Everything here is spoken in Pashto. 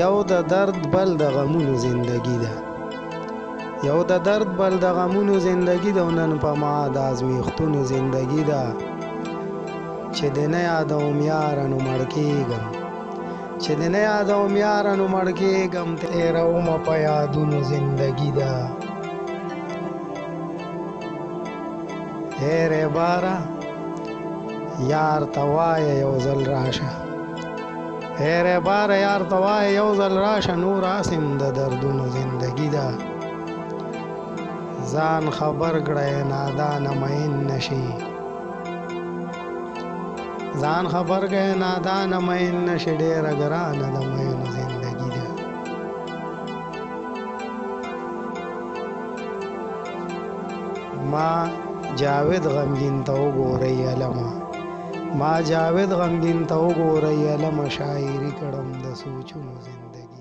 یو د درد بل د غمونو زندگی ده، یو د درد بل د غمونو زندگی ده، نن په ما د ازمیښتونو زندگی ده، چې د نه یادوم یاره نو مړ کېږم، چې د نه یادوم یاره نو مړ کېږم، تېرومه په یادونو زندگی ده. هېرې باره یار ته وایه یو ځل راشه، هېرې باره یار ته وایه یو ځل راشه، نور اسیم د دردونو زندگی ده. ځان خبر کړی نادانه مین نشي، ځان خبر کړی نادانه مین نشي، ډېره ګرانه د مینو زندگی ده. ما جاوید غمگین ته وګورئ علمه، ما جاوید غمگین ته وګورئ علمه، شاعري کړم د سوچونو زندگی